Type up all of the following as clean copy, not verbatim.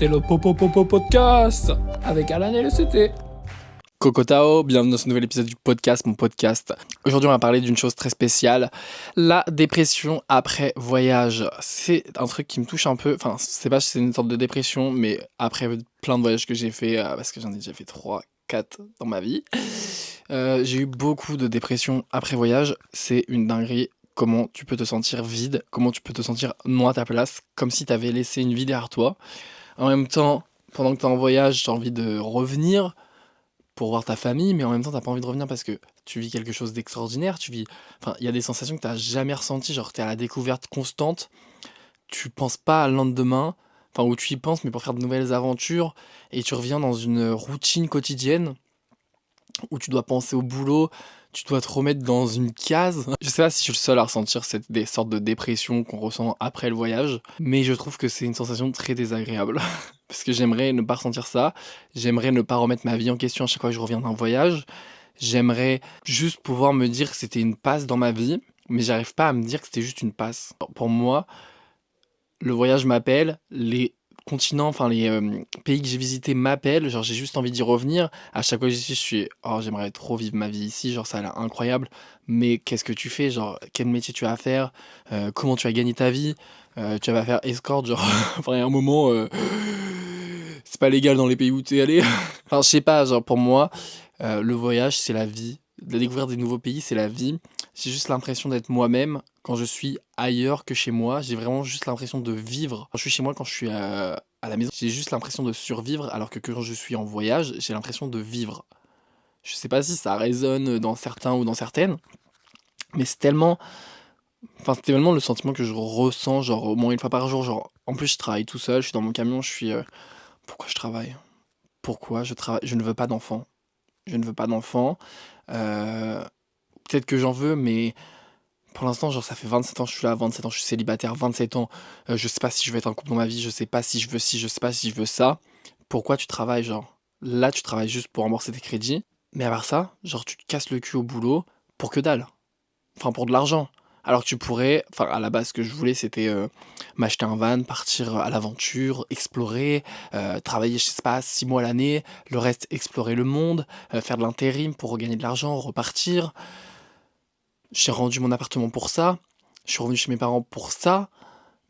c'est le Popo Popo Podcast avec Alan et le CT. Kokotao, bienvenue dans ce nouvel épisode du podcast, mon podcast. Aujourd'hui, on va parler d'une chose très spéciale, la dépression après voyage. C'est un truc qui me touche un peu, enfin, c'est pas si c'est une sorte de dépression, mais après plein de voyages que j'ai fait, parce que j'en ai déjà fait 3, 4 dans ma vie, j'ai eu beaucoup de dépression après voyage. C'est une dinguerie. Comment tu peux te sentir vide, comment tu peux te sentir non à ta place, comme si tu avais laissé une vie derrière toi. En même temps, pendant que tu es en voyage, tu as envie de revenir pour voir ta famille, mais en même temps, t'as pas envie de revenir parce que tu vis quelque chose d'extraordinaire. Enfin, il y a des sensations que t'as jamais ressenties, genre t'es à la découverte constante, tu penses pas à le lendemain, enfin, ou tu y penses, mais pour faire de nouvelles aventures, et tu reviens dans une routine quotidienne où tu dois penser au boulot, tu dois te remettre dans une case. Je sais pas si je suis le seul à ressentir des sortes de dépression qu'on ressent après le voyage, mais je trouve que c'est une sensation très désagréable. Parce que j'aimerais ne pas ressentir ça, j'aimerais ne pas remettre ma vie en question à chaque fois que je reviens d'un voyage, j'aimerais juste pouvoir me dire que c'était une passe dans ma vie, mais j'arrive pas à me dire que c'était juste une passe. Pour moi, le voyage m'appelle, les continents, enfin les pays que j'ai visités m'appellent, genre j'ai juste envie d'y revenir. À chaque fois que j'y suis, je suis oh j'aimerais trop vivre ma vie ici, genre ça a l'air incroyable. Mais qu'est-ce que tu fais, genre quel métier tu vas faire, comment tu vas gagner ta vie, tu vas faire escorte, genre enfin il y a un moment c'est pas légal dans les pays où t'es allé. Enfin je sais pas, genre pour moi le voyage c'est la vie, la découverte des nouveaux pays c'est la vie. J'ai juste l'impression d'être moi-même quand je suis ailleurs que chez moi. J'ai vraiment juste l'impression de vivre. Quand je suis chez moi, quand je suis à la maison, j'ai juste l'impression de survivre, alors que quand je suis en voyage, j'ai l'impression de vivre. Je sais pas si ça résonne dans certains ou dans certaines, mais c'est tellement le sentiment que je ressens, genre au moins une fois par jour. Genre, en plus, je travaille tout seul, je suis dans mon camion, je suis. Pourquoi je travaille? Pourquoi je travaille? Je ne veux pas d'enfant. Je ne veux pas d'enfant. Euh, Peut-être que j'en veux, mais pour l'instant, genre, ça fait 27 ans que je suis là, 27 ans, je suis célibataire, 27 ans, je sais pas si je vais être en couple dans ma vie, je sais pas si je veux ci, je sais pas si je veux ça. Pourquoi tu travailles, genre? Là, tu travailles juste pour rembourser tes crédits, mais à part ça, genre, tu te casses le cul au boulot pour que dalle. Enfin, pour de l'argent. Alors que tu pourrais, enfin, à la base, ce que je voulais, c'était m'acheter un van, partir à l'aventure, explorer, travailler, je sais pas, 6 mois à l'année, le reste, explorer le monde, faire de l'intérim pour gagner de l'argent, repartir. J'ai rendu mon appartement pour ça. Je suis revenu chez mes parents pour ça.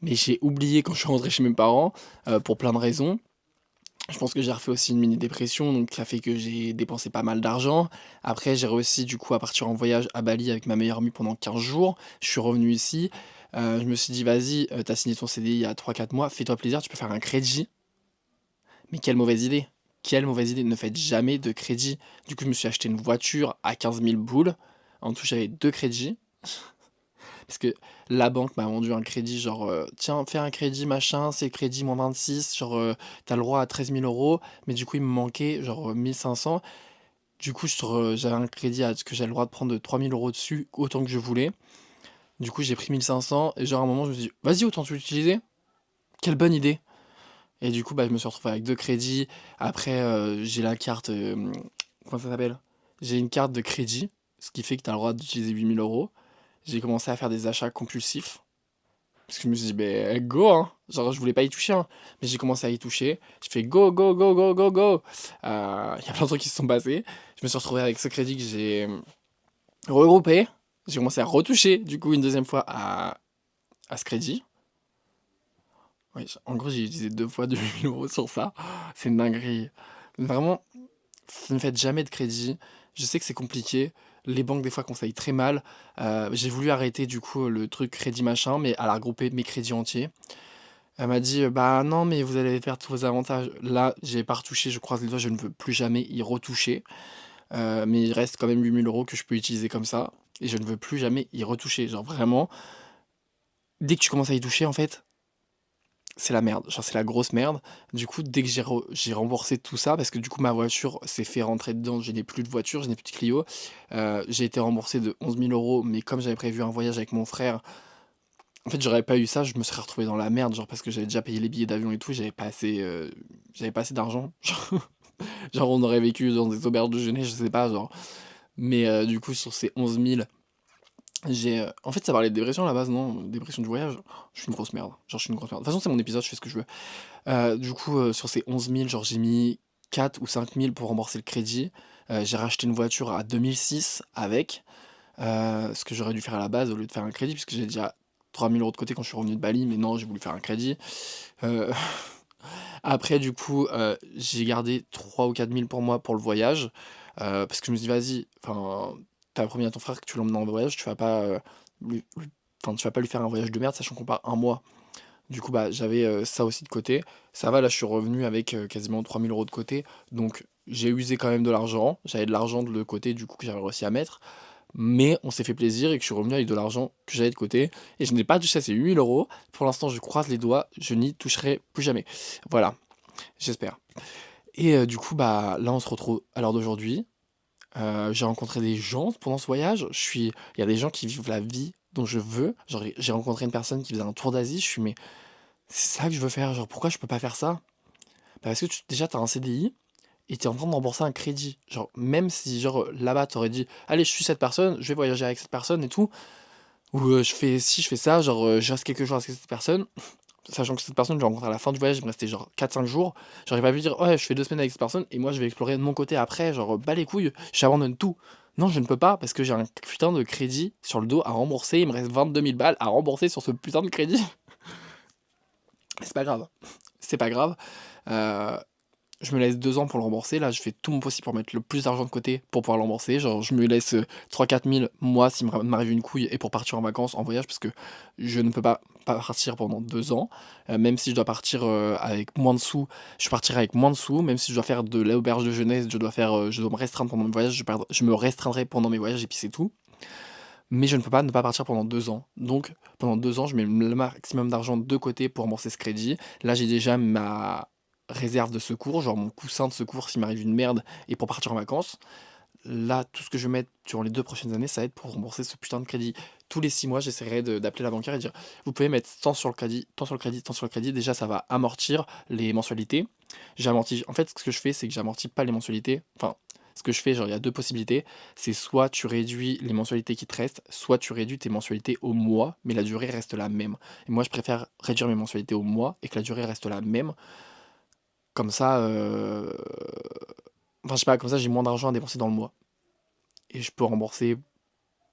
Mais j'ai oublié quand je suis rentré chez mes parents, pour plein de raisons. Je pense que j'ai refait aussi une mini dépression, donc ça fait que j'ai dépensé pas mal d'argent. Après, j'ai réussi du coup à partir en voyage à Bali avec ma meilleure amie pendant 15 jours. Je suis revenu ici. Je me suis dit, vas-y, t'as signé ton CDI il y a 3 4 mois, fais-toi plaisir, tu peux faire un crédit. Mais quelle mauvaise idée! Quelle mauvaise idée! Ne faites jamais de crédit. Du coup, je me suis acheté une voiture à 15 000 boules. En tout, j'avais 2 crédits. Parce que la banque m'a vendu un crédit, genre, tiens, fais un crédit, machin, c'est crédit moins 26, genre, t'as le droit à 13 000 euros, mais du coup, il me manquait, genre, 1 500. Du coup, j'avais un crédit que j'avais le droit de prendre de 3 000 euros dessus, autant que je voulais. Du coup, j'ai pris 1 500, et genre, à un moment, je me suis dit, vas-y, autant tu l'utiliser. Quelle bonne idée. Et du coup, bah, je me suis retrouvé avec 2 crédits. Après, j'ai la carte, comment ça s'appelle? J'ai une carte de crédit, ce qui fait que t'as le droit d'utiliser 8 000 euros. J'ai commencé à faire des achats compulsifs. Parce que je me suis dit, ben go, hein. Genre, je voulais pas y toucher, hein. Mais j'ai commencé à y toucher. J'ai fait go, go, go, go, go, go. Il y a plein de trucs qui se sont passés. Je me suis retrouvé avec ce crédit que j'ai regroupé. J'ai commencé à retoucher, du coup, une deuxième fois à ce crédit. Oui, en gros, j'ai utilisé 2 fois 2 000 euros sur ça. C'est une dinguerie. Vraiment, ne faites jamais de crédit. Je sais que c'est compliqué. Les banques, des fois, conseillent très mal. J'ai voulu arrêter, du coup, le truc crédit machin, mais elle a regroupé mes crédits entiers. Elle m'a dit, bah non, mais vous allez perdre tous vos avantages. Là, j'ai pas retouché, je croise les doigts, je ne veux plus jamais y retoucher. Mais il reste quand même 8 000 euros que je peux utiliser comme ça. Et je ne veux plus jamais y retoucher. Genre vraiment, dès que tu commences à y toucher, en fait, c'est la merde. Genre, c'est la grosse merde. Du coup, dès que j'ai remboursé tout ça, parce que du coup, ma voiture s'est fait rentrer dedans, je n'ai plus de voiture, je n'ai plus de Clio. J'ai été remboursé de 11 000 euros, mais comme j'avais prévu un voyage avec mon frère, en fait, j'aurais pas eu ça, je me serais retrouvé dans la merde, genre parce que j'avais déjà payé les billets d'avion et tout, j'avais pas assez d'argent. Genre, on aurait vécu dans des auberges de jeunesse, je sais pas, genre. Mais du coup, sur ces 11 000, En fait, ça parlait de dépression à la base, non? Dépression du voyage. Je suis une grosse merde. Genre, je suis une grosse merde. De toute façon, c'est mon épisode, je fais ce que je veux. Du coup, sur ces 11 000, genre, j'ai mis 4 ou 5 000 pour rembourser le crédit. J'ai racheté une voiture à 2006 avec, ce que j'aurais dû faire à la base au lieu de faire un crédit, puisque j'ai déjà 3 000 € de côté quand je suis revenu de Bali, mais non, j'ai voulu faire un crédit. Euh, Après, du coup, j'ai gardé 3 ou 4 000 pour moi pour le voyage, parce que je me suis dit: «Vas-y, enfin, tu promis à ton frère que tu l'emmènes en voyage, tu vas pas, tu vas pas lui faire un voyage de merde, sachant qu'on part un mois». Du coup, bah, j'avais, ça aussi de côté. Ça va, là, je suis revenu avec, quasiment 3 000 € de côté, donc j'ai usé quand même de l'argent. J'avais de l'argent de côté, du coup, que j'avais réussi à mettre, mais on s'est fait plaisir et que je suis revenu avec de l'argent que j'avais de côté et je n'ai pas touché à ces 8 000 €. Pour l'instant, je croise les doigts, je n'y toucherai plus jamais. Voilà, j'espère. Et du coup, bah, là, on se retrouve à l'heure d'aujourd'hui. J'ai rencontré des gens pendant ce voyage. Il y a des gens qui vivent la vie dont je veux. Genre, j'ai rencontré une personne qui faisait un tour d'Asie. Je suis: «Mais c'est ça que je veux faire, genre pourquoi je peux pas faire ça?» Bah, parce que déjà, tu as un CDI et tu es en train de rembourser un crédit. Genre, même si genre, là-bas, tu aurais dit: «Allez, je suis cette personne, je vais voyager avec cette personne et tout», ou je fais ça, genre, je reste quelques jours avec cette personne. Sachant que cette personne, je l'ai rencontrée à la fin du voyage, il me restait genre 4 5 jours. J'aurais pas pu dire: «Ouais, je fais 2 semaines avec cette personne et moi je vais explorer de mon côté après, genre, bas les couilles, j'abandonne tout». Non, je ne peux pas parce que j'ai un putain de crédit sur le dos à rembourser. Il me reste 22 000 balles à rembourser sur ce putain de crédit. Mais c'est pas grave. C'est pas grave. Heu, je me laisse 2 ans pour le rembourser. Là, je fais tout mon possible pour mettre le plus d'argent de côté pour pouvoir le rembourser. Genre, je me laisse 3 4 000 moi, s'il m'arrive une couille et pour partir en vacances, en voyage, parce que je ne peux pas partir pendant 2 ans. Même si je dois partir, avec moins de sous, je partirai avec moins de sous. Même si je dois faire de l'auberge de jeunesse, je dois me restreindre pendant mes voyages, je me restreindrai pendant mes voyages et puis c'est tout. Mais je ne peux pas ne pas partir pendant 2 ans. Donc pendant 2 ans, je mets le maximum d'argent de côté pour rembourser ce crédit. Là, j'ai déjà ma réserve de secours, genre mon coussin de secours s'il m'arrive une merde et pour partir en vacances. Là, tout ce que je vais mettre durant les 2 prochaines années, ça va être pour rembourser ce putain de crédit. Tous les 6 mois, j'essaierai d'appeler la banquière et dire: «Vous pouvez mettre tant sur le crédit, tant sur le crédit, tant sur le crédit». Déjà, ça va amortir les mensualités. J'amortis en fait, ce que je fais, c'est que j'amortis pas les mensualités. Enfin, ce que je fais, genre, il y a 2 possibilités. C'est soit tu réduis les mensualités qui te restent, soit tu réduis tes mensualités au mois, mais la durée reste la même. Et moi, je préfère réduire mes mensualités au mois et que la durée reste la même. Comme ça, enfin, je sais pas, comme ça, j'ai moins d'argent à dépenser dans le mois et je peux rembourser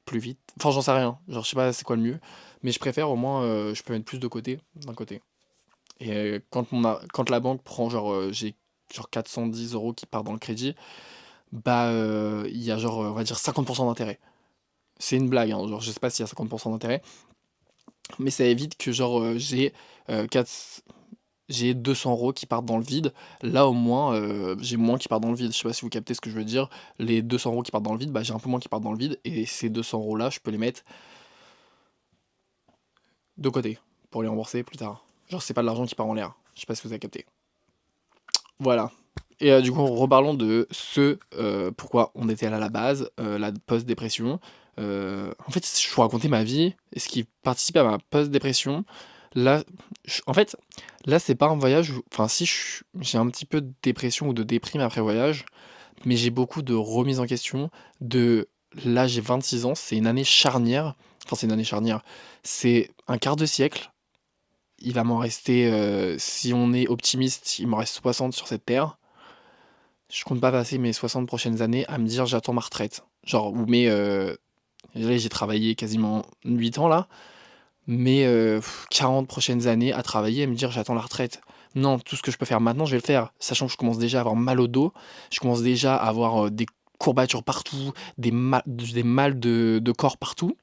plus vite. Enfin, j'en sais rien. Genre, je sais pas c'est quoi le mieux. Mais je préfère au moins, je peux mettre plus de côté, d'un côté. Et quand la banque prend, genre, j'ai genre 410 € qui part dans le crédit, bah, il y a genre, on va dire 50% d'intérêt. C'est une blague, hein, genre, je sais pas s'il y a 50% d'intérêt, mais ça évite que, genre, euh, 4 j'ai 200 € qui partent dans le vide. Là, au moins, j'ai moins qui partent dans le vide. Je sais pas si vous captez ce que je veux dire. Les 200 € qui partent dans le vide, bah, j'ai un peu moins qui partent dans le vide. Et ces 200 € là, je peux les mettre de côté pour les rembourser plus tard. Genre, c'est pas de l'argent qui part en l'air. Je sais pas si vous avez capté. Voilà. Et du coup, reparlons de pourquoi on était là à la base, la post-dépression. En fait, je vous racontais ma vie et ce qui participe à ma post-dépression. Là, en fait, là, c'est pas un voyage enfin si, j'ai un petit peu de dépression ou de déprime après voyage, mais j'ai beaucoup de remise en question, là, j'ai 26 ans, c'est une année charnière. Enfin, c'est une année charnière. C'est un quart de siècle. Il va m'en rester, si on est optimiste, il m'en reste 60 sur cette terre. Je compte pas passer mes 60 prochaines années à me dire: «J'attends ma retraite». Genre ou là, j'ai travaillé quasiment 8 ans là, mais 40 prochaines années à travailler et me dire: «J'attends la retraite». Non, tout ce que je peux faire maintenant, je vais le faire. Sachant que je commence déjà à avoir mal au dos, je commence déjà à avoir, des courbatures partout, des mal de corps partout.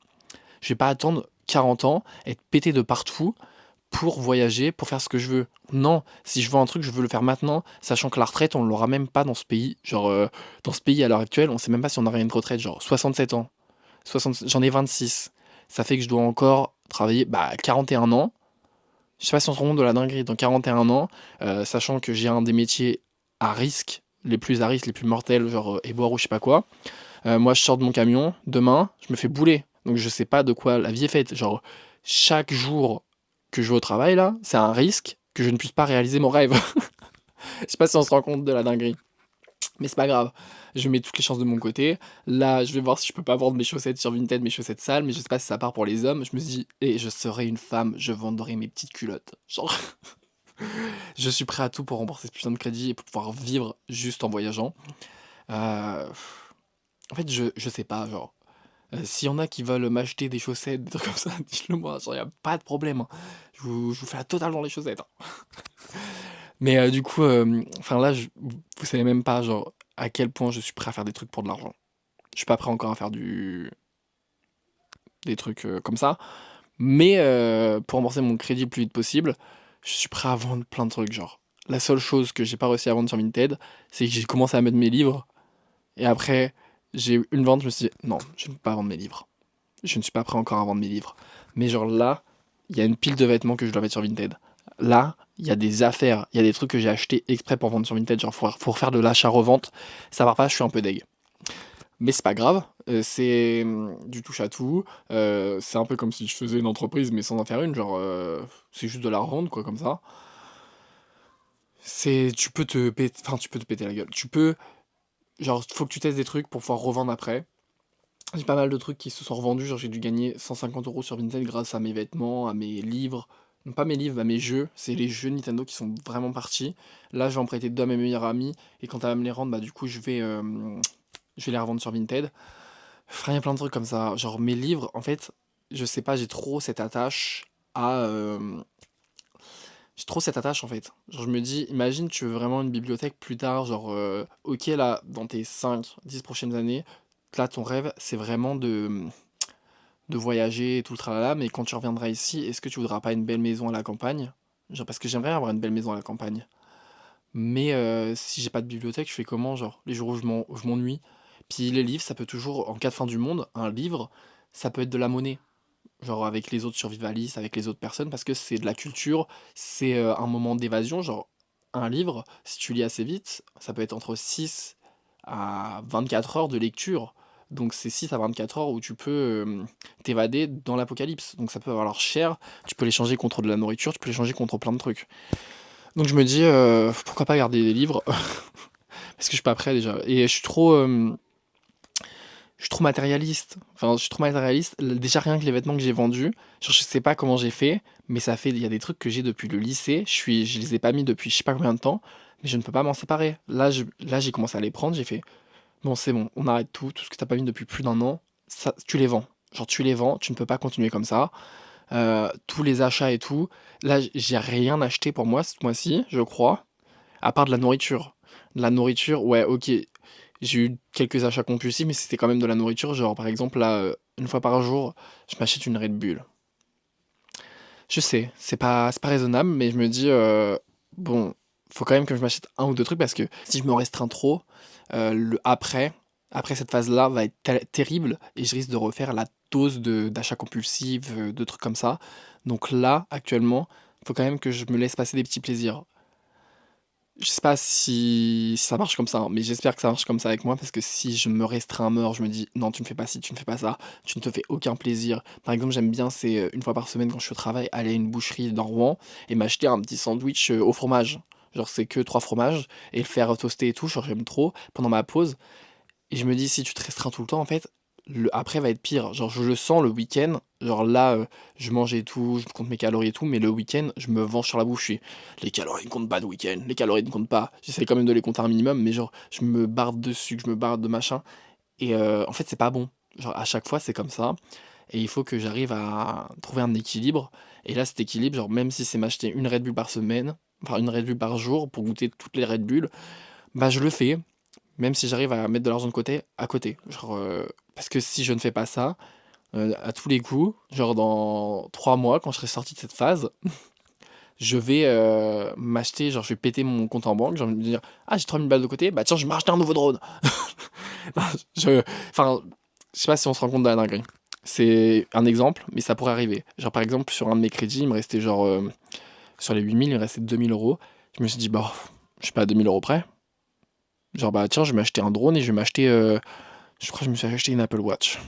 Je vais pas attendre 40 ans, être pété de partout pour voyager, pour faire ce que je veux. Non, si je veux un truc, je veux le faire maintenant, sachant que la retraite, on l'aura même pas dans ce pays. Genre, dans ce pays à l'heure actuelle, on sait même pas si on aura une retraite, genre 67 ans. 60, j'en ai 26. Ça fait que je dois encore travailler 41 ans. Je sais pas si on se rend compte de la dinguerie, dans 41 ans, sachant que j'ai un des métiers à risque, les plus à risque, les plus mortels, genre éboueur ou je sais pas quoi. Moi, je sors de mon camion, demain, je me fais bouler. Donc je sais pas de quoi la vie est faite. Genre, chaque jour que je vais au travail, là, c'est un risque que je ne puisse pas réaliser mon rêve. Je sais pas si on se rend compte de la dinguerie. Mais c'est pas grave, je mets toutes les chances de mon côté. Là, je vais voir si je peux pas vendre mes chaussettes sur Vinted, mes chaussettes sales, mais je sais pas si ça part pour les hommes. Je me dis, et je serai une femme, je vendrai mes petites culottes. Genre, je suis prêt à tout pour rembourser ce putain de crédit et pour pouvoir vivre juste en voyageant. Euh, En fait, je sais pas, genre, s'il y en a qui veulent m'acheter des chaussettes, des trucs comme ça, dites-le moi, genre, y a pas de problème, hein. Je vous fais la totale dans les chaussettes, hein. Mais du coup, enfin là, vous savez même pas, genre, à quel point je suis prêt à faire des trucs pour de l'argent. Je suis pas prêt encore à faire des trucs comme ça. Mais pour rembourser mon crédit le plus vite possible, je suis prêt à vendre plein de trucs, genre. La seule chose que j'ai pas réussi à vendre sur Vinted, c'est que j'ai commencé à mettre mes livres. Et après, j'ai eu une vente, je me suis dit, non, je ne peux pas vendre mes livres. Je ne suis pas prêt encore à vendre mes livres. Mais genre là, il y a une pile de vêtements que je dois mettre sur Vinted. Là, il y a des affaires, il y a des trucs que j'ai achetés exprès pour vendre sur Vinted, genre pour faire de l'achat-revente. Ça va pas, je suis un peu deg. Mais c'est pas grave, c'est du touche à tout. C'est un peu comme si je faisais une entreprise, mais sans en faire une, genre c'est juste de la revente, quoi, comme ça. Tu peux te péter la gueule. Genre, faut que tu testes des trucs pour pouvoir revendre après. J'ai pas mal de trucs qui se sont revendus, genre j'ai dû gagner 150 € sur Vinted grâce à mes vêtements, à mes livres. Non, pas mes livres, à mes jeux. C'est les jeux Nintendo qui sont vraiment partis. Là, je vais en prêter deux à mes meilleurs amis. Et quand elle va me les rendre, bah du coup, je vais les revendre sur Vinted. Enfin, il y a plein de trucs comme ça. Genre mes livres, en fait, je sais pas, j'ai trop cette attache à... J'ai trop cette attache en fait. Genre je me dis, imagine tu veux vraiment une bibliothèque plus tard, genre ok là, dans tes 5 10 prochaines années, là ton rêve c'est vraiment de voyager et tout le tralala, mais quand tu reviendras ici, est-ce que tu voudras pas une belle maison à la campagne? Genre parce que j'aimerais avoir une belle maison à la campagne. Mais si j'ai pas de bibliothèque, je fais comment? Genre les jours où je m'ennuie. Puis les livres, ça peut toujours, en cas de fin du monde, un livre, ça peut être de la monnaie. Genre avec les autres survivalistes, avec les autres personnes, parce que c'est de la culture, c'est un moment d'évasion. Genre un livre, si tu lis assez vite, ça peut être entre 6 à 24 heures de lecture. Donc c'est 6 à 24 heures où tu peux t'évader dans l'apocalypse. Donc ça peut valoir cher, tu peux l'échanger contre de la nourriture, tu peux l'échanger contre plein de trucs. Donc je me dis, pourquoi pas garder des livres? Parce que je suis pas prêt déjà. Et je suis trop matérialiste. Enfin, je suis trop matérialiste. Déjà, rien que les vêtements que j'ai vendus, genre, je sais pas comment j'ai fait, mais il y a des trucs que j'ai depuis le lycée. Je les ai pas mis depuis je sais pas combien de temps, mais je ne peux pas m'en séparer. Là, j'ai commencé à les prendre. J'ai fait, bon, c'est bon, on arrête tout. Tout ce que t'as pas mis depuis plus d'un an, ça, tu les vends. Genre, tu les vends. Tu ne peux pas continuer comme ça. Tous les achats et tout. Là, j'ai rien acheté pour moi ce mois-ci, je crois, à part de la nourriture. De la nourriture, ouais, ok. J'ai eu quelques achats compulsifs, mais c'était quand même de la nourriture. Genre, par exemple, là, une fois par jour, je m'achète une Red Bull. Je sais, c'est pas raisonnable, mais je me dis, bon, faut quand même que je m'achète un ou deux trucs parce que si je me restreins trop, après cette phase-là, va être terrible et je risque de refaire la dose d'achats compulsifs, de trucs comme ça. Donc là, actuellement, faut quand même que je me laisse passer des petits plaisirs. Je sais pas si ça marche comme ça, hein, mais j'espère que ça marche comme ça avec moi parce que si je me restreins à mort, je me dis non, tu ne fais pas ci, tu ne fais pas ça, tu ne te fais aucun plaisir. Par exemple, j'aime bien, c'est une fois par semaine quand je suis au travail, aller à une boucherie dans Rouen et m'acheter un petit sandwich au fromage. Genre, c'est que trois fromages et le faire toaster et tout, genre, j'aime trop pendant ma pause. Et je me dis, si tu te restreins tout le temps, en fait, le après va être pire. Genre, je le sens le week-end. Genre là, je mange et tout, je compte mes calories et tout, mais le week-end, je me venge sur la bouffe. Les calories ne comptent pas le week-end, les calories ne comptent pas. J'essaie quand même de les compter un minimum, mais genre, je me barre de sucre, je me barre de machin. Et en fait, c'est pas bon. Genre, à chaque fois, c'est comme ça. Et il faut que j'arrive à trouver un équilibre. Et là, cet équilibre, genre, même si c'est m'acheter une Red Bull par semaine, enfin une Red Bull par jour pour goûter toutes les Red Bull, bah je le fais. Même si j'arrive à mettre de l'argent de côté, à côté. Genre, parce que si je ne fais pas ça, à tous les coups, genre dans 3 mois, quand je serai sorti de cette phase, je vais m'acheter, genre je vais péter mon compte en banque, genre me dire, ah j'ai 3000 balles de côté, bah tiens, je vais me racheter un nouveau drone. Non, enfin, je sais pas si on se rend compte de la dinguerie. C'est un exemple, mais ça pourrait arriver. Genre par exemple, sur un de mes crédits, il me restait genre, sur les 8000, il me restait 2000 euros. Je me suis dit, bah, je suis pas à 2000 € près. Genre, bah tiens, je vais m'acheter un drone et je vais m'acheter. Je crois que je me suis acheté une Apple Watch.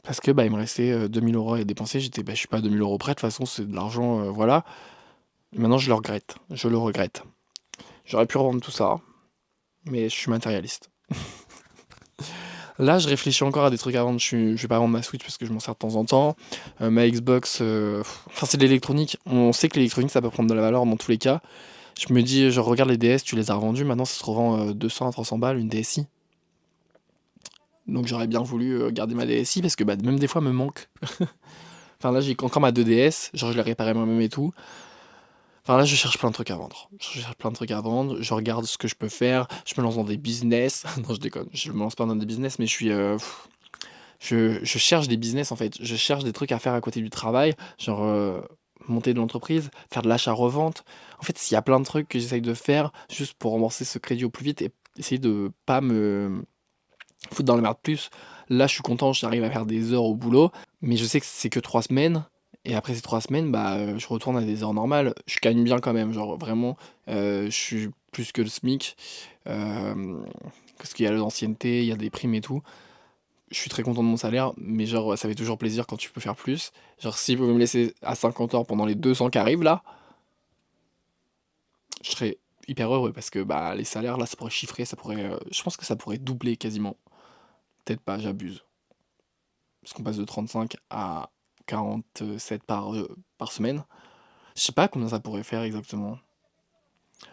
Parce que bah, il me restait 2000 € à dépenser. J'étais, bah, je suis pas à 2000 € près. De toute façon, c'est de l'argent, voilà. Et maintenant, je le regrette. Je le regrette. J'aurais pu revendre tout ça, mais je suis matérialiste. Là, je réfléchis encore à des trucs à vendre. Je vais pas vendre ma Switch parce que je m'en sers de temps en temps. Ma Xbox, enfin, c'est de l'électronique. On sait que l'électronique, ça peut prendre de la valeur dans tous les cas. Je me dis, je regarde les DS, tu les as revendus. Maintenant, ça se revend 200 à 300 balles, une DSi. Donc, j'aurais bien voulu garder ma DSi parce que bah, même des fois, me manque. Enfin, là, j'ai encore ma 2DS. Genre, je l'ai réparée moi-même et tout. Enfin, là, je cherche plein de trucs à vendre. Je cherche plein de trucs à vendre. Je regarde ce que je peux faire. Je me lance dans des business. Non, je déconne. Je me lance pas dans des business, mais je suis. Je cherche des business en fait. Je cherche des trucs à faire à côté du travail. Genre monter de l'entreprise, faire de l'achat-revente. En fait, il y a plein de trucs que j'essaye de faire juste pour rembourser ce crédit au plus vite et essayer de pas me foutre dans la merde plus. Là, je suis content, j'arrive à faire des heures au boulot, mais je sais que c'est que 3 semaines. Et après ces 3 semaines, bah, je retourne à des heures normales. Je gagne bien quand même, genre vraiment, je suis plus que le SMIC. Parce qu'il y a l'ancienneté, il y a des primes et tout. Je suis très content de mon salaire, mais genre, ça fait toujours plaisir quand tu peux faire plus. Genre, si vous me laissez à 50 heures pendant les 200 qui arrivent là, je serais hyper heureux parce que bah, les salaires là, ça pourrait chiffrer, ça pourrait. Je pense que ça pourrait doubler quasiment. Peut-être pas, j'abuse. Parce qu'on passe de 35 à 47 par semaine. Je sais pas combien ça pourrait faire exactement.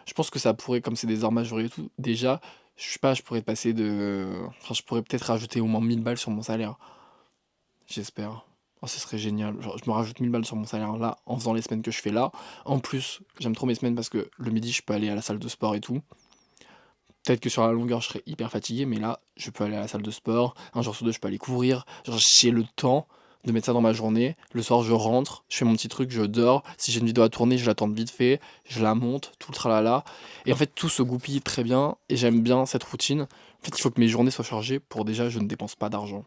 Je pense que ça pourrait, comme c'est des heures majorées et tout, déjà, je sais pas, je pourrais passer de. Enfin, je pourrais peut-être rajouter au moins 1000 balles sur mon salaire. J'espère. Oh, ce serait génial. Genre, je me rajoute 1000 balles sur mon salaire là, en faisant les semaines que je fais là. En plus, j'aime trop mes semaines parce que le midi, je peux aller à la salle de sport et tout. Peut-être que sur la longueur, je serais hyper fatigué, mais là, je peux aller à la salle de sport. Un jour sur deux, je peux aller courir. Genre, j'ai le temps de mettre ça dans ma journée. Le soir, je rentre, je fais mon petit truc, je dors. Si j'ai une vidéo à tourner, je la tourne vite fait. Je la monte, tout le tralala. Et en fait, tout se goupille très bien. Et j'aime bien cette routine. En fait, il faut que mes journées soient chargées pour déjà, je ne dépense pas d'argent.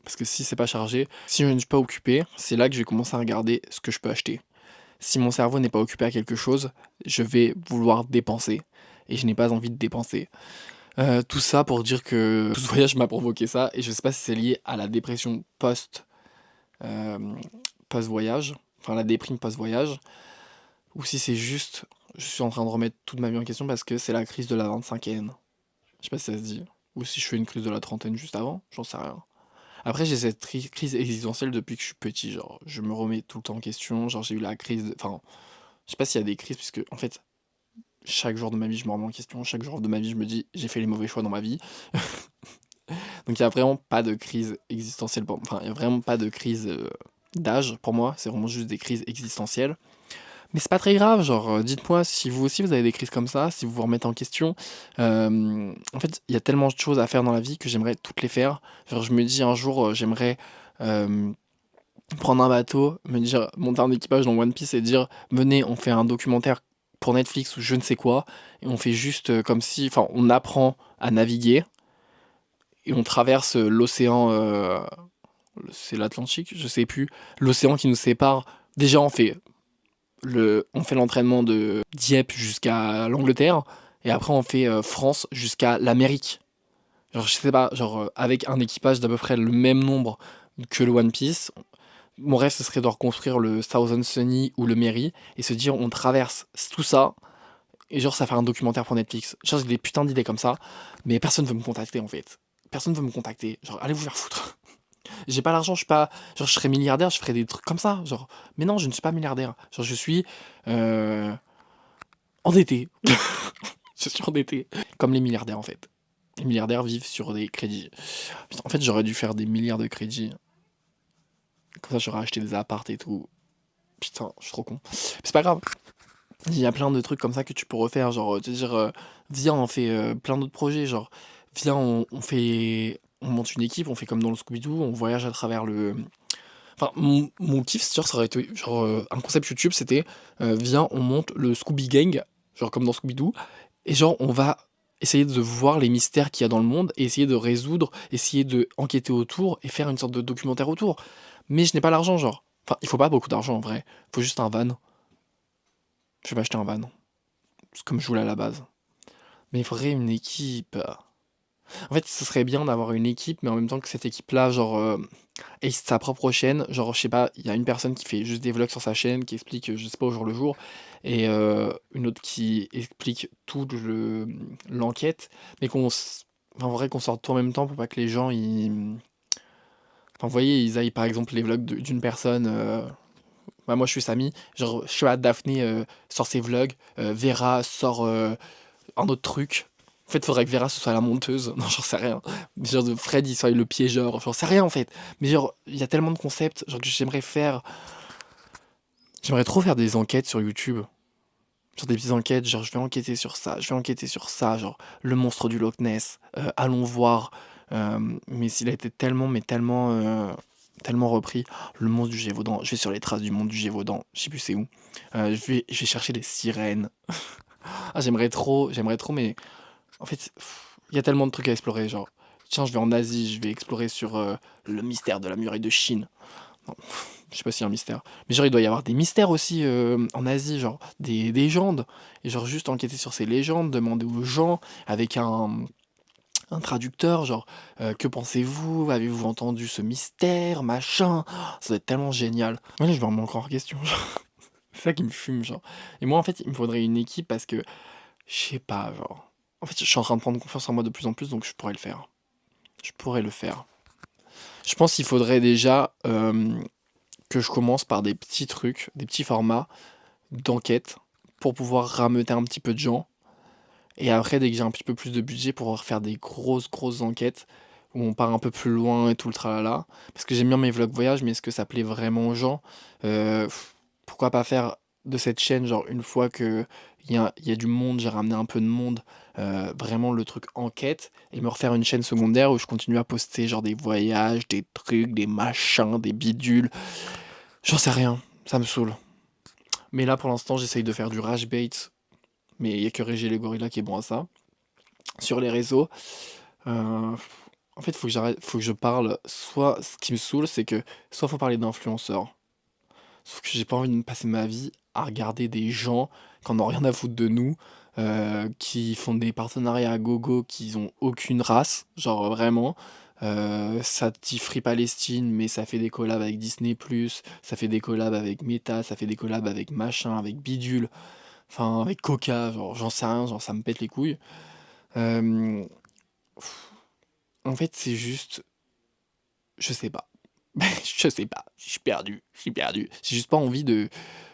Parce que si c'est pas chargé, si je ne suis pas occupé, c'est là que je vais commencer à regarder ce que je peux acheter. Si mon cerveau n'est pas occupé à quelque chose, je vais vouloir dépenser. Et je n'ai pas envie de dépenser. Tout ça pour dire que tout ce voyage m'a provoqué ça. Et je sais pas si c'est lié à la dépression euh, post-voyage. Enfin, la déprime post-voyage. Ou si c'est juste, je suis en train de remettre toute ma vie en question parce que c'est la crise de la 25e. Je sais pas si ça se dit. Ou si je fais une crise de la trentaine juste avant, j'en sais rien. Après, j'ai cette crise existentielle depuis que je suis petit, genre, je me remets tout le temps en question, genre, j'ai eu la crise, enfin, je sais pas s'il y a des crises, puisque, en fait, chaque jour de ma vie, je me remets en question, chaque jour de ma vie, je me dis, j'ai fait les mauvais choix dans ma vie. Donc, il y a vraiment pas de crise existentielle, enfin, il y a vraiment pas de crise d'âge, pour moi, c'est vraiment juste des crises existentielles. Mais c'est pas très grave, genre, dites-moi si vous aussi vous avez des crises comme ça, si vous vous remettez en question. En fait, il y a tellement de choses à faire dans la vie que j'aimerais toutes les faire. Genre, je me dis un jour, j'aimerais euh, prendre un bateau, me dire, monter un équipage dans One Piece et dire, venez, on fait un documentaire pour Netflix ou je ne sais quoi, et on fait juste comme si, enfin, on apprend à naviguer et on traverse l'océan, c'est l'Atlantique, je sais plus, l'océan qui nous sépare. Déjà, on fait l'entraînement de Dieppe jusqu'à l'Angleterre, et après on fait France jusqu'à l'Amérique. Genre, je sais pas, genre avec un équipage d'à peu près le même nombre que le One Piece. Mon rêve, ce serait de reconstruire le Thousand Sunny ou le Merry et se dire on traverse tout ça et genre ça fait un documentaire pour Netflix. Genre j'ai des putains d'idées comme ça, mais personne veut me contacter en fait. Personne veut me contacter. Genre allez vous faire foutre. J'ai pas l'argent, je suis pas. Genre je serais milliardaire, je ferais des trucs comme ça. Genre, mais non, je ne suis pas milliardaire. Genre je suis euh, endetté. Je suis endetté. Comme les milliardaires en fait. Les milliardaires vivent sur des crédits. Putain, en fait, j'aurais dû faire des milliards de crédits. Comme ça, j'aurais acheté des apparts et tout. Putain, je suis trop con. C'est pas grave. Il y a plein de trucs comme ça que tu peux refaire. Genre, te dire, viens, on fait plein d'autres projets. Genre, viens, on fait. On monte une équipe, on fait comme dans le Scooby-Doo, on voyage à travers le. Enfin, mon kiff, genre, ça aurait été. Genre, un concept YouTube, c'était viens, on monte le Scooby Gang, genre comme dans Scooby-Doo, et genre, on va essayer de voir les mystères qu'il y a dans le monde, et essayer de résoudre, essayer de enquêter autour, et faire une sorte de documentaire autour. Mais je n'ai pas l'argent, genre. Enfin, il faut pas beaucoup d'argent en vrai. Il faut juste un van. Je vais m'acheter un van. C'est comme je voulais à la base. Mais il faudrait une équipe. En fait, ce serait bien d'avoir une équipe, mais en même temps que cette équipe-là, genre, ait sa propre chaîne. Genre, je sais pas, il y a une personne qui fait juste des vlogs sur sa chaîne, qui explique, je sais pas, au jour le jour, et une autre qui explique tout l'enquête, mais enfin, en vrai, qu'on sorte tout en même temps pour pas que les gens, enfin, vous voyez, ils aillent par exemple les vlogs d'une personne. Bah, moi, je suis Samy. Genre, je sais pas, Daphné sort ses vlogs, Vera sort un autre truc. En fait, faudrait que Vera ce soit la monteuse. Non, j'en sais rien. Genre, Fred, il soit le piégeur. J'en sais rien en fait. Mais genre, il y a tellement de concepts. Genre, que j'aimerais faire. J'aimerais trop faire des enquêtes sur YouTube. Genre, des petites enquêtes. Genre, je vais enquêter sur ça. Je vais enquêter sur ça. Genre, le monstre du Loch Ness. Allons voir. Mais s'il a été tellement, mais tellement. Tellement repris. Le monstre du Gévaudan. Je vais sur les traces du monde du Gévaudan. Je sais plus c'est où. Je vais chercher des sirènes. Ah, j'aimerais trop, mais en fait, il y a tellement de trucs à explorer. Genre, tiens, je vais en Asie, je vais explorer sur le mystère de la muraille de Chine. Non, je sais pas s'il y a un mystère. Mais genre, il doit y avoir des mystères aussi en Asie, genre des légendes. Et genre, juste enquêter sur ces légendes, demander aux gens avec un traducteur, genre, que pensez-vous? Avez-vous entendu ce mystère? Machin. Ça doit être tellement génial. Ouais, je vais remettre encore en question. Genre. C'est ça qui me fume, genre. Et moi, en fait, il me faudrait une équipe parce que je sais pas, genre. En fait, je suis en train de prendre confiance en moi de plus en plus, donc je pourrais le faire. Je pourrais le faire. Je pense qu'il faudrait déjà que je commence par des petits trucs, des petits formats d'enquête pour pouvoir rameuter un petit peu de gens. Et après, dès que j'ai un petit peu plus de budget, pour pouvoir faire des grosses enquêtes où on part un peu plus loin et tout le tralala. Parce que j'aime bien mes vlogs voyage, mais est-ce que ça plaît vraiment aux gens? Pourquoi pas faire de cette chaîne, genre une fois que il y a du monde, j'ai ramené un peu de monde, vraiment le truc enquête, et me refaire une chaîne secondaire où je continue à poster genre des voyages, des trucs, des machins, des bidules. J'en sais rien, ça me saoule. Mais là pour l'instant j'essaye de faire du rage bait, mais il y a que Régé les gorillas qui est bon à ça. Sur les réseaux, euh, en fait faut que j'arrête, faut que je parle, soit ce qui me saoule c'est que soit faut parler d'influenceurs. Sauf que j'ai pas envie de me passer ma vie à regarder des gens qui en ont rien à foutre de nous, qui font des partenariats à gogo, qui ont aucune race, genre vraiment. Ça dit Free Palestine, mais ça fait des collabs avec Disney+, ça fait des collabs avec Meta, ça fait des collabs avec machin, avec bidule, enfin avec Coca, genre j'en sais rien, genre ça me pète les couilles. Euh, En fait, c'est juste, je sais pas. Je sais pas, je suis perdu, je suis perdu. J'ai juste pas envie de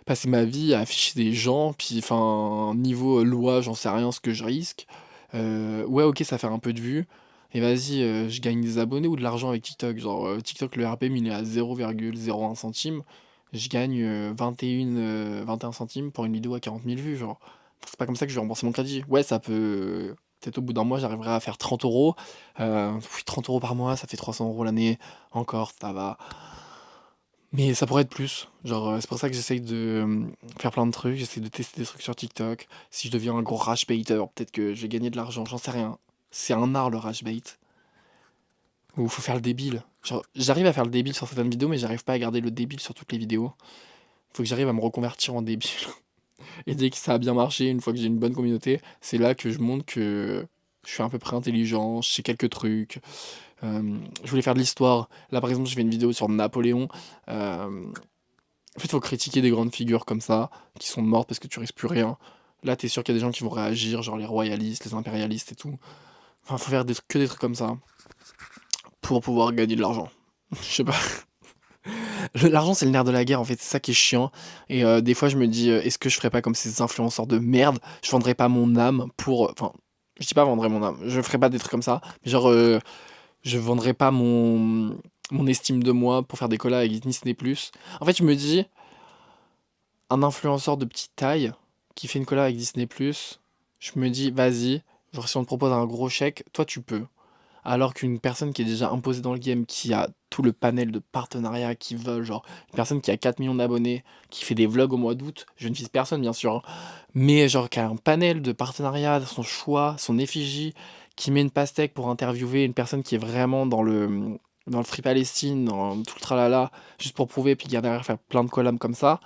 passer ma vie à afficher des gens, puis enfin, niveau loi, j'en sais rien ce que je risque. Ouais, ok, ça fait un peu de vues. Et vas-y, je gagne des abonnés ou de l'argent avec TikTok. Genre, TikTok, le RPM, il est à 0,01 centime. Je gagne 21 centimes pour une vidéo à 40 000 vues. Genre, c'est pas comme ça que je vais rembourser mon crédit. Ouais, ça peut. Peut-être au bout d'un mois, j'arriverai à faire 30 euros. Oui, 30 euros par mois, ça fait 300 euros l'année. Encore, ça va. Mais ça pourrait être plus. Genre, c'est pour ça que j'essaye de faire plein de trucs. J'essaie de tester des trucs sur TikTok. Si je deviens un gros rage baiter, peut-être que je vais gagner de l'argent. J'en sais rien. C'est un art le rage bait. Où faut faire le débile. Genre, j'arrive à faire le débile sur certaines vidéos, mais j'arrive pas à garder le débile sur toutes les vidéos. Faut que j'arrive à me reconvertir en débile. Et dès que ça a bien marché, une fois que j'ai une bonne communauté, c'est là que je montre que je suis à peu près intelligent, je sais quelques trucs. Je voulais faire de l'histoire. Là, par exemple, je fais une vidéo sur Napoléon. En fait, il faut critiquer des grandes figures comme ça, qui sont mortes parce que tu risques plus rien. Là, t'es sûr qu'il y a des gens qui vont réagir, genre les royalistes, les impérialistes et tout. Enfin, faut faire que des trucs comme ça pour pouvoir gagner de l'argent. Je sais pas. L'argent, c'est le nerf de la guerre, en fait, c'est ça qui est chiant. Et des fois, je me dis, est-ce que je ferais pas comme ces influenceurs de merde? Je vendrais pas mon âme pour. Enfin, je dis pas vendrais mon âme, je ferais pas des trucs comme ça. Mais genre, je vendrais pas mon estime de moi pour faire des collabs avec Disney+. En fait, je me dis, un influenceur de petite taille qui fait une collab avec Disney+, je me dis, vas-y, genre si on te propose un gros chèque, toi tu peux. Alors qu'une personne qui est déjà imposée dans le game, qui a tout le panel de partenariats qui veulent, genre une personne qui a 4 millions d'abonnés, qui fait des vlogs au mois d'août, je ne vise personne bien sûr, hein, mais genre qui a un panel de partenariats, son choix, son effigie, qui met une pastèque pour interviewer une personne qui est vraiment dans le Free Palestine, dans tout le tralala, juste pour prouver, puis derrière faire plein de collabs comme ça.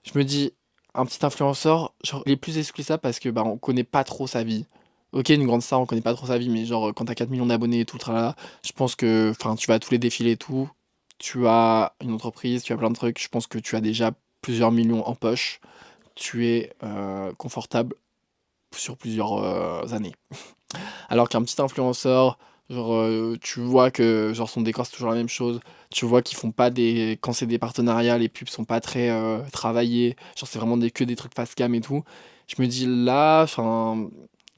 Je me dis, un petit influenceur, genre, il est plus exclusif parce que bah, on connaît pas trop sa vie. OK, une grande star, on connaît pas trop sa vie, mais genre, quand tu 4 millions d'abonnés et tout le tralala, je pense que enfin, tu vas à tous les défilés et tout, tu as une entreprise, tu as plein de trucs, je pense que tu as déjà plusieurs millions en poche. Tu es, confortable sur plusieurs, années. Alors qu'un petit influenceur, genre, tu vois que genre son décor c'est toujours la même chose. Tu vois qu'ils font pas des quand c'est des partenariats, les pubs sont pas très, travaillées. Genre c'est vraiment que des trucs face cam et tout. Je me dis là, enfin,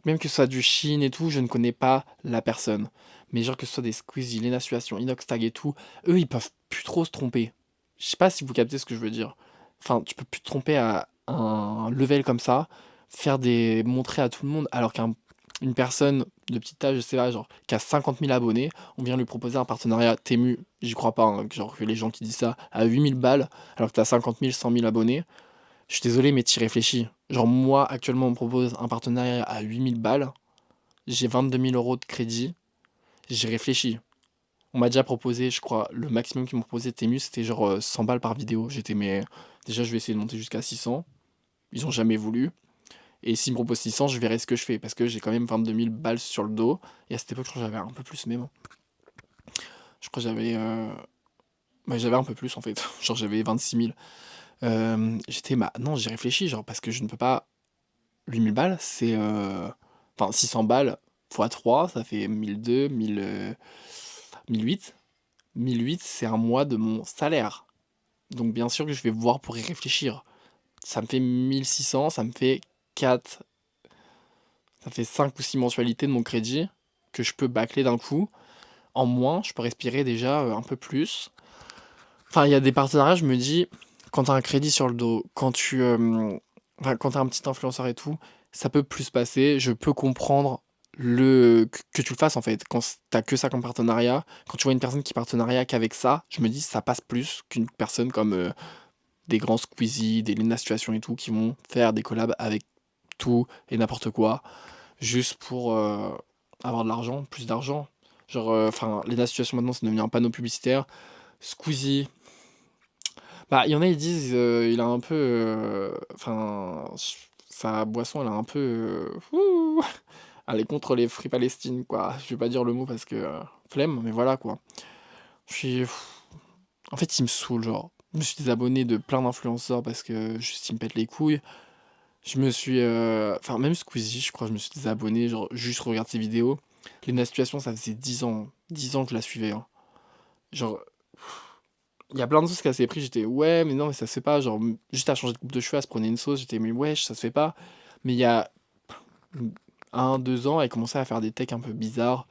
même que ce soit du Chine et tout, je ne connais pas la personne. Mais genre que ce soit des Squeezie, Lena Situation, Inoxtag et tout, eux ils peuvent plus trop se tromper. Je sais pas si vous captez ce que je veux dire. Enfin, tu peux plus te tromper à un level comme ça, montrer à tout le monde, alors qu'une personne de petite taille, je sais pas, genre, qui a 50 000 abonnés, on vient lui proposer un partenariat Temu, j'y crois pas, hein, genre, que les gens qui disent ça, à 8 000 balles, alors que t'as 50 000, 100 000 abonnés. Je suis désolé, mais t'y réfléchis. Genre, moi, actuellement, on me propose un partenariat à 8 000 balles, j'ai 22 000 euros de crédit, j'y réfléchis. On m'a déjà proposé, je crois, le maximum qu'ils m'ont proposé Temu, c'était genre 100 balles par vidéo. J'étais, mais déjà, je vais essayer de monter jusqu'à 600. Ils ont jamais voulu. Et s'ils me proposent 600, je verrai ce que je fais. Parce que j'ai quand même 22 000 balles sur le dos. Et à cette époque, je crois que j'avais un peu plus, mais bon. Je crois que j'avais un peu plus en fait. Genre, j'avais 26 000. J'étais, bah non, j'ai réfléchi, genre, parce que je ne peux pas. 8 000 balles, c'est. Enfin, 600 balles fois 3, ça fait 1 200, 1008. 1008, c'est un mois de mon salaire. Donc, bien sûr que je vais voir pour y réfléchir. Ça me fait 1 600, ça me fait 4. Ça fait 5 ou 6 mensualités de mon crédit que je peux bâcler d'un coup. En moins, je peux respirer déjà un peu plus. Enfin, il y a des partenariats, je me dis, quand t'as un crédit sur le dos, enfin, quand t'as un petit influenceur et tout, ça peut plus se passer. Je peux comprendre que tu le fasses en fait. Quand t'as que ça comme partenariat, quand tu vois une personne qui partenariat qu'avec ça, je me dis, ça passe plus qu'une personne comme des grands Squeezie, des Lena Situation et tout, qui vont faire des collabs avec tout et n'importe quoi, juste pour avoir de l'argent, plus d'argent. Genre, enfin, Lena Situation maintenant, c'est devenu un panneau publicitaire. Squeezie, bah, il y en a, ils disent, il a un peu, enfin, sa boisson, elle a un peu, elle est contre les Free Palestine, quoi. Je vais pas dire le mot parce que, flemme, mais voilà, quoi. Je suis, en fait, il me saoule, genre. Je me suis désabonné de plein d'influenceurs parce que juste, ils me pètent les couilles. Je me suis, enfin, même Squeezie, je crois, je me suis désabonné, genre, juste regarde ses vidéos. Lena Situation, ça faisait 10 ans que je la suivais, hein. Genre, il y a plein de choses qu'elle s'est pris, j'étais ouais, mais non, mais ça se fait pas. Genre, juste à changer de coupe de cheveux, à se prenait une sauce, j'étais mais wesh, ça se fait pas. Mais il y a 1, 2 ans, elle commençait à faire des techs un peu bizarres.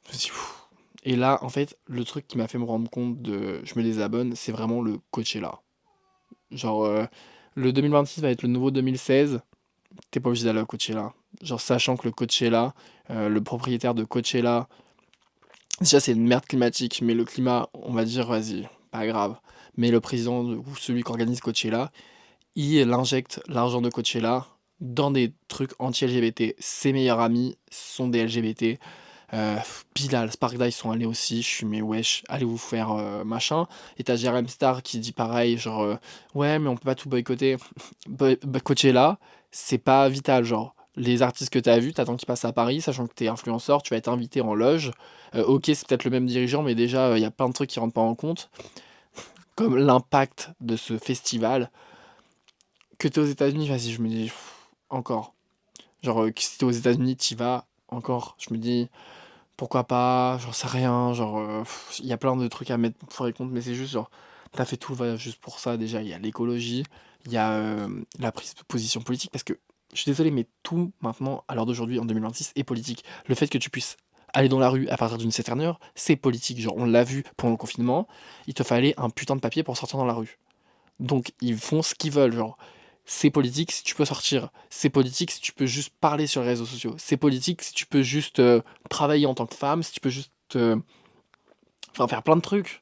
Je me suis dit, pfff. Et là, en fait, le truc qui m'a fait me rendre compte de je me désabonne, c'est vraiment le Coachella. Genre, le 2026 va être le nouveau 2016, t'es pas obligé d'aller au Coachella. Genre, sachant que le Coachella, le propriétaire de Coachella, déjà c'est une merde climatique, mais le climat, on va dire, vas-y, pas grave. Mais le président ou celui qui organise Coachella, il injecte l'argent de Coachella dans des trucs anti-LGBT. Ses meilleurs amis sont des LGBT. Bilal, Sparkda, ils sont allés aussi. Je suis, mais wesh, allez vous faire machin. Et t'as Jerem Star qui dit pareil, genre, ouais, mais on peut pas tout boycotter. Coachella, c'est pas vital, genre. Les artistes que t'as vus, t'attends qu'ils passent à Paris, sachant que t'es influenceur, tu vas être invité en loge. Ok, c'est peut-être le même dirigeant, mais déjà, il y a plein de trucs qui rentrent pas en compte. Comme l'impact de ce festival. Que t'es aux États-Unis, vas-y, je me dis, encore. Genre, que si t'es aux États-Unis, t'y vas, encore. Je me dis, pourquoi pas, j'en sais rien. Genre, il y a plein de trucs à mettre pour et contre, mais c'est juste, genre, t'as fait tout le voyage juste pour ça. Déjà, il y a l'écologie, il y a la prise de position politique, parce que, je suis désolé, mais tout maintenant, à l'heure d'aujourd'hui, en 2026, est politique. Le fait que tu puisses aller dans la rue à partir d'une certaine heure, c'est politique. Genre, on l'a vu pendant le confinement, il te fallait un putain de papier pour sortir dans la rue. Donc ils font ce qu'ils veulent, genre. C'est politique si tu peux sortir. C'est politique si tu peux juste parler sur les réseaux sociaux. C'est politique si tu peux juste travailler en tant que femme, si tu peux juste enfin, faire plein de trucs.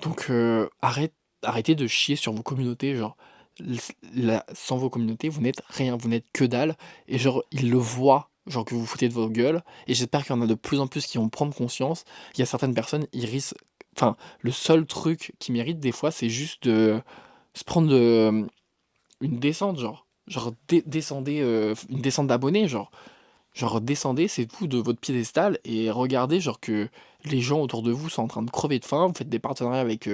Donc arrêtez de chier sur vos communautés, genre. Sans vos communautés, vous n'êtes rien, vous n'êtes que dalle. Et genre, ils le voient, genre que vous foutez de vos gueules. Et j'espère qu'il y en a de plus en plus qui vont prendre conscience. Il y a certaines personnes, ils risquent. Enfin, le seul truc qui mérite des fois, c'est juste de se prendre une descente, genre. Genre, descendez, une descente d'abonnés, genre descendez, c'est tout, de votre piédestal et regardez, genre, que les gens autour de vous sont en train de crever de faim. Vous faites des partenariats avec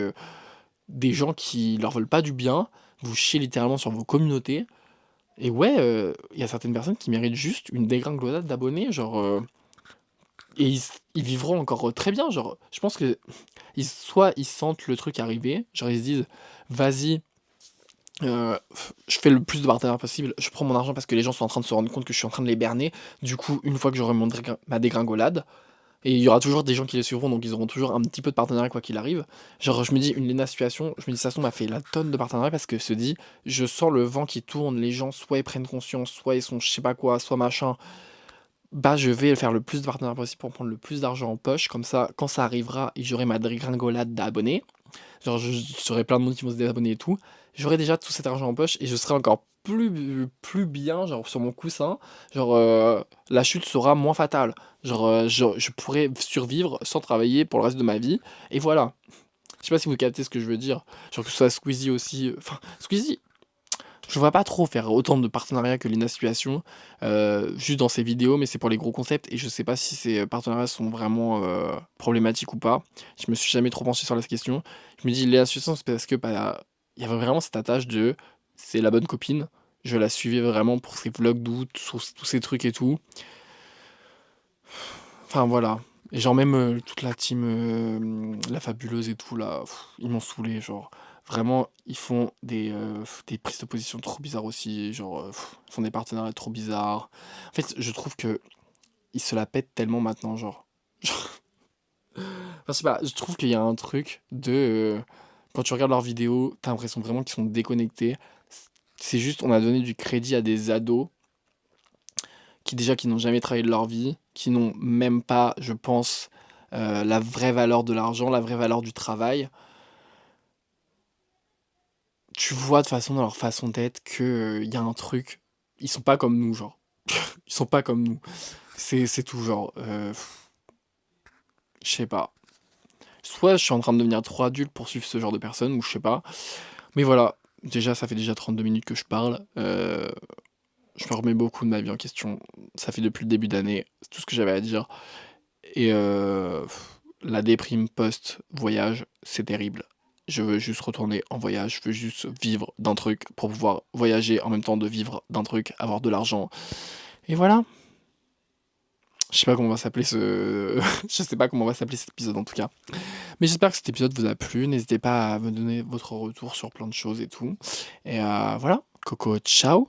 des gens qui leur veulent pas du bien. Vous chiez littéralement sur vos communautés. Et ouais, il y a certaines personnes qui méritent juste une dégringolade d'abonnés, genre. Et ils vivront encore très bien. Genre, je pense que soit ils sentent le truc arriver, genre ils se disent, vas-y, je fais le plus de partenaires possible, je prends mon argent parce que les gens sont en train de se rendre compte que je suis en train de les berner. Du coup, une fois que j'aurai ma dégringolade, et il y aura toujours des gens qui les suivront, donc ils auront toujours un petit peu de partenariat quoi qu'il arrive. Genre, je me dis, une Lena Situation, je me dis, ça m'a fait la tonne de partenariat parce que se dit, je sens le vent qui tourne, les gens soit ils prennent conscience, soit ils sont je sais pas quoi, soit machin. Bah, je vais faire le plus de partenariats possible pour prendre le plus d'argent en poche. Comme ça, quand ça arrivera et j'aurai ma dégringolade d'abonnés, genre j'aurai plein de monde qui vont se désabonner et tout, j'aurai déjà tout cet argent en poche et je serai encore plus bien, genre sur mon coussin. Genre, la chute sera moins fatale. Genre, je pourrai survivre sans travailler pour le reste de ma vie. Et voilà. Je sais pas si vous captez ce que je veux dire. Genre que ce soit Squeezie aussi. Enfin, Squeezie, je vois pas trop faire autant de partenariats que Lena Situation, juste dans ses vidéos, mais c'est pour les gros concepts et je sais pas si ces partenariats sont vraiment problématiques ou pas. Je me suis jamais trop penché sur la question. Je me dis, Lena Situation, c'est parce que bah, il y avait vraiment cette attache de c'est la bonne copine. Je la suivais vraiment pour ses vlogs d'août, tous ces trucs et tout. Enfin voilà. Et genre même toute la team, la fabuleuse et tout là, ils m'ont saoulé, genre vraiment ils font des prises de position trop bizarres aussi, genre ils font des partenariats trop bizarres. En fait, je trouve que ils se la pètent tellement maintenant, genre. Enfin, je sais pas, je trouve qu'il y a un truc de quand tu regardes leurs vidéos, t'as l'impression vraiment qu'ils sont déconnectés. C'est juste, on a donné du crédit à des ados qui n'ont jamais travaillé de leur vie, qui n'ont même pas, je pense, la vraie valeur de l'argent, la vraie valeur du travail. Tu vois de façon dans leur façon d'être que y a un truc. Ils sont pas comme nous, genre. Ils sont pas comme nous. C'est tout, genre. Je sais pas. Soit je suis en train de devenir trop adulte pour suivre ce genre de personnes, ou je sais pas. Mais voilà. Déjà, ça fait déjà 32 minutes que je parle. Je me remets beaucoup de ma vie en question. Ça fait depuis le début d'année. C'est tout ce que j'avais à dire. Et la déprime post-voyage, c'est terrible. Je veux juste retourner en voyage, je veux juste vivre d'un truc pour pouvoir voyager en même temps de vivre d'un truc, avoir de l'argent. Et voilà. Je sais pas comment va s'appeler ce... je sais pas comment va s'appeler cet épisode en tout cas. Mais j'espère que cet épisode vous a plu. N'hésitez pas à me donner votre retour sur plein de choses et tout. Et voilà. Coco, ciao.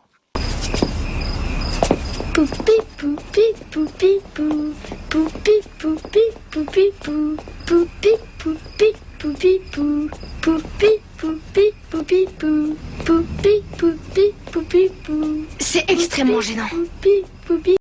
Poupi poupi poupi pou poupi poupi poupi pou poupi poupi poupi pou poupi poupi poupi pou poupi poupi poupi pou. C'est extrêmement gênant. Poupi poupi